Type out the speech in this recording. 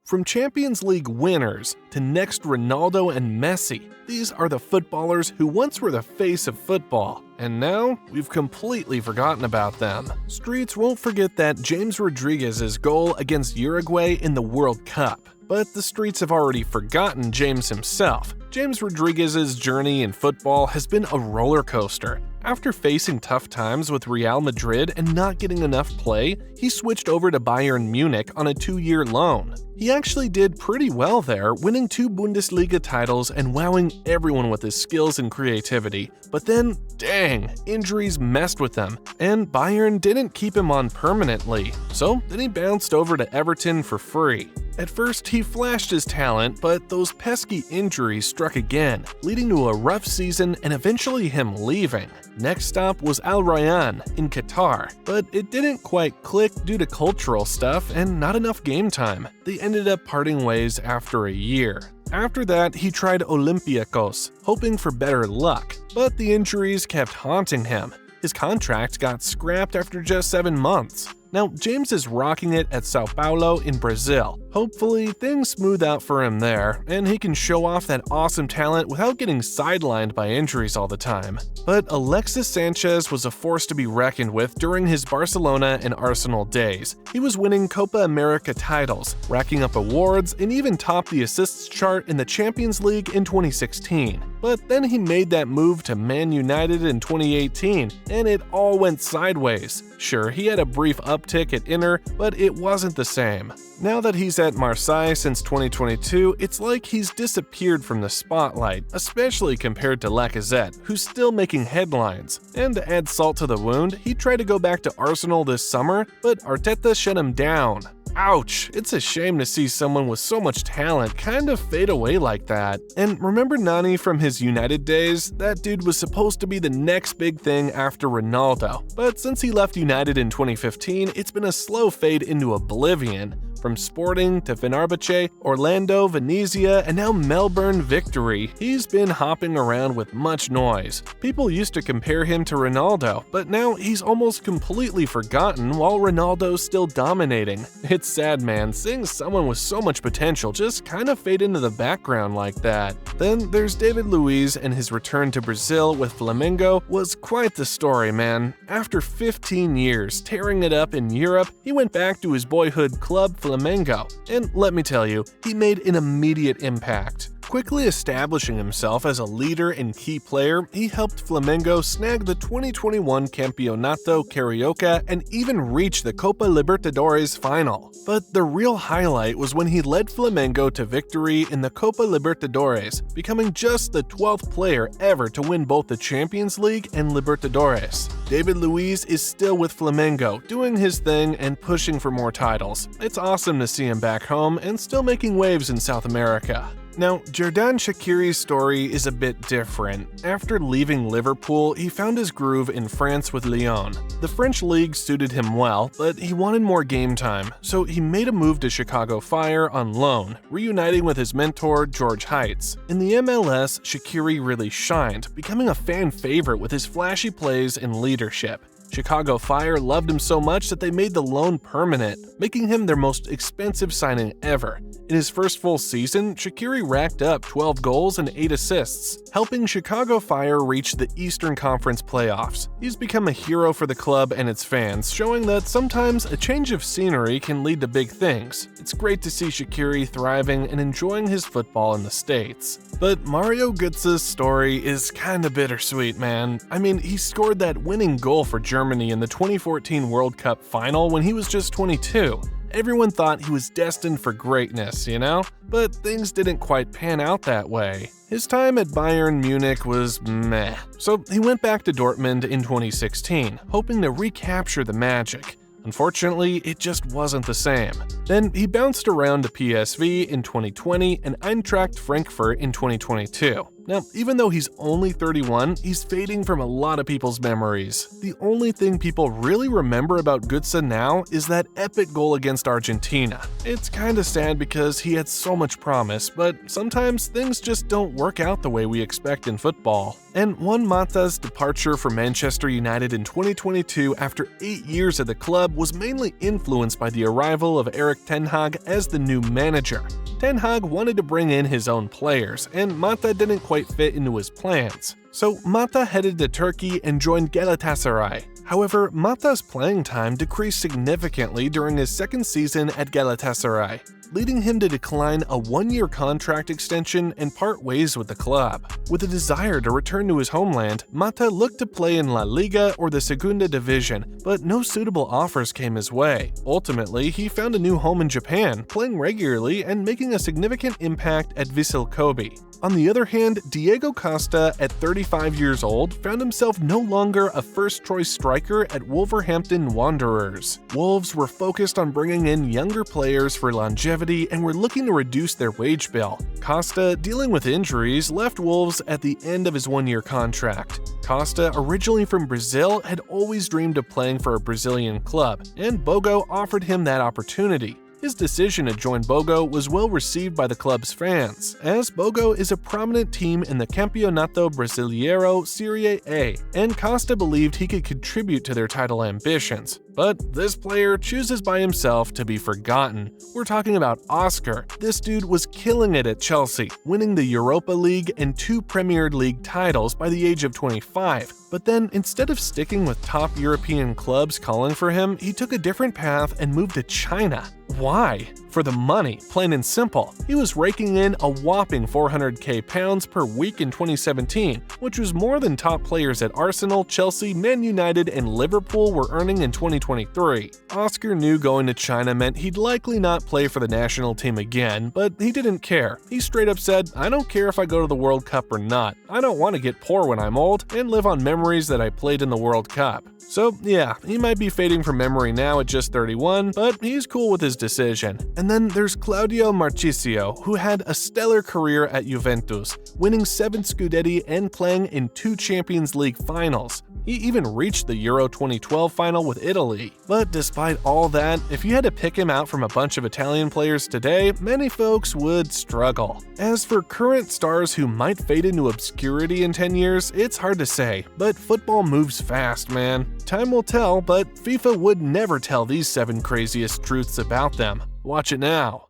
From Champions League winners to next Ronaldo and Messi, these are the footballers who once were the face of football, and now we've completely forgotten about them. Streets won't forget that James Rodriguez's goal against Uruguay in the World Cup, but the streets have already forgotten James himself. James Rodriguez's journey in football has been a roller coaster. After facing tough times with Real Madrid and not getting enough play, he switched over to Bayern Munich on a 2-year loan. He actually did pretty well there, winning 2 Bundesliga titles and wowing everyone with his skills and creativity. But then, dang, injuries messed with him, and Bayern didn't keep him on permanently. So then he bounced over to Everton for free. At first, he flashed his talent, but those pesky injuries struck again, leading to a rough season and eventually him leaving. Next stop was Al Rayyan in Qatar, but it didn't quite click due to cultural stuff and not enough game time. They ended up parting ways after a year. After that, he tried Olympiacos, hoping for better luck, but the injuries kept haunting him. His contract got scrapped after just 7 months. Now, James is rocking it at Sao Paulo in Brazil. Hopefully, things smooth out for him there, and he can show off that awesome talent without getting sidelined by injuries all the time. But Alexis Sanchez was a force to be reckoned with during his Barcelona and Arsenal days. He was winning Copa America titles, racking up awards, and even topped the assists chart in the Champions League in 2016. But then he made that move to Man United in 2018, and it all went sideways. Sure, he had a brief uptick at Inter, but it wasn't the same. Now that he's at Marseille since 2022, it's like he's disappeared from the spotlight, especially compared to Lacazette, who's still making headlines. And to add salt to the wound, he tried to go back to Arsenal this summer, but Arteta shut him down. Ouch, it's a shame to see someone with so much talent kind of fade away like that. And remember Nani from his United days? That dude was supposed to be the next big thing after Ronaldo. But since he left United in 2015, it's been a slow fade into oblivion. From Sporting to Fenerbahce, Orlando, Venezia, and now Melbourne Victory, he's been hopping around with much noise. People used to compare him to Ronaldo, but now he's almost completely forgotten while Ronaldo's still dominating. It's sad, man, seeing someone with so much potential just kind of fade into the background like that. Then there's David Luiz, and his return to Brazil with Flamengo was quite the story, man. After 15 years tearing it up in Europe, he went back to his boyhood club Flamengo, and let me tell you, he made an immediate impact. Quickly establishing himself as a leader and key player, he helped Flamengo snag the 2021 Campeonato Carioca and even reach the Copa Libertadores final. But the real highlight was when he led Flamengo to victory in the Copa Libertadores, becoming just the 12th player ever to win both the Champions League and Libertadores. David Luiz is still with Flamengo, doing his thing and pushing for more titles. It's awesome to see him back home and still making waves in South America. Now, Xherdan Shaqiri's story is a bit different. After leaving Liverpool, he found his groove in France with Lyon. The French league suited him well, but he wanted more game time, so he made a move to Chicago Fire on loan, reuniting with his mentor George Heitz. In the MLS, Shaqiri really shined, becoming a fan favorite with his flashy plays and leadership. Chicago Fire loved him so much that they made the loan permanent, making him their most expensive signing ever. In his first full season, Shaqiri racked up 12 goals and 8 assists, helping Chicago Fire reach the Eastern Conference playoffs. He's become a hero for the club and its fans, showing that sometimes a change of scenery can lead to big things. It's great to see Shaqiri thriving and enjoying his football in the States. But Mario Götze's story is kinda bittersweet, man. I mean, he scored that winning goal for Germany in the 2014 World Cup final when he was just 22. Everyone thought he was destined for greatness, you know? But things didn't quite pan out that way. His time at Bayern Munich was meh. So he went back to Dortmund in 2016, hoping to recapture the magic. Unfortunately, it just wasn't the same. Then he bounced around to PSV in 2020 and Eintracht Frankfurt in 2022. Now, even though he's only 31, he's fading from a lot of people's memories. The only thing people really remember about Gotze now is that epic goal against Argentina. It's kinda sad because he had so much promise, but sometimes things just don't work out the way we expect in football. And Juan Mata's departure from Manchester United in 2022 after 8 years at the club was mainly influenced by the arrival of Erik ten Hag as the new manager. Ten Hag wanted to bring in his own players, and Mata didn't quite fit into his plans. So Mata headed to Turkey and joined Galatasaray. However, Mata's playing time decreased significantly during his second season at Galatasaray, leading him to decline a 1-year contract extension and part ways with the club. With a desire to return to his homeland, Mata looked to play in La Liga or the Segunda Division, but no suitable offers came his way. Ultimately, he found a new home in Japan, playing regularly and making a significant impact at Vissel Kobe. On the other hand, Diego Costa, at 35 years old, found himself no longer a first-choice striker at Wolverhampton Wanderers. Wolves were focused on bringing in younger players for longevity and were looking to reduce their wage bill. Costa, dealing with injuries, left Wolves at the end of his 1-year contract. Costa, originally from Brazil, had always dreamed of playing for a Brazilian club, and Bogo offered him that opportunity. His decision to join Bogo was well received by the club's fans, as Bogo is a prominent team in the Campeonato Brasileiro Serie A, and Costa believed he could contribute to their title ambitions. But this player chooses by himself to be forgotten. We're talking about Oscar. This dude was killing it at Chelsea, winning the Europa League and 2 Premier League titles by the age of 25. But then, instead of sticking with top European clubs calling for him, he took a different path and moved to China. Why? For the money, plain and simple. He was raking in a whopping £400,000 per week in 2017, which was more than top players at Arsenal, Chelsea, Man United, and Liverpool were earning in 2023. Oscar knew going to China meant he'd likely not play for the national team again, but he didn't care. He straight up said, "I don't care if I go to the World Cup or not. I don't want to get poor when I'm old and live on memories that I played in the World Cup." So yeah, he might be fading from memory now at just 31, but he's cool with his decision. And then there's Claudio Marchisio, who had a stellar career at Juventus, winning 7 Scudetti and playing in 2 Champions League finals. He even reached the Euro 2012 final with Italy. But despite all that, if you had to pick him out from a bunch of Italian players today, many folks would struggle. As for current stars who might fade into obscurity in 10 years, it's hard to say, but football moves fast, man. Time will tell, but FIFA would never tell these 7 craziest truths about them. Watch it now.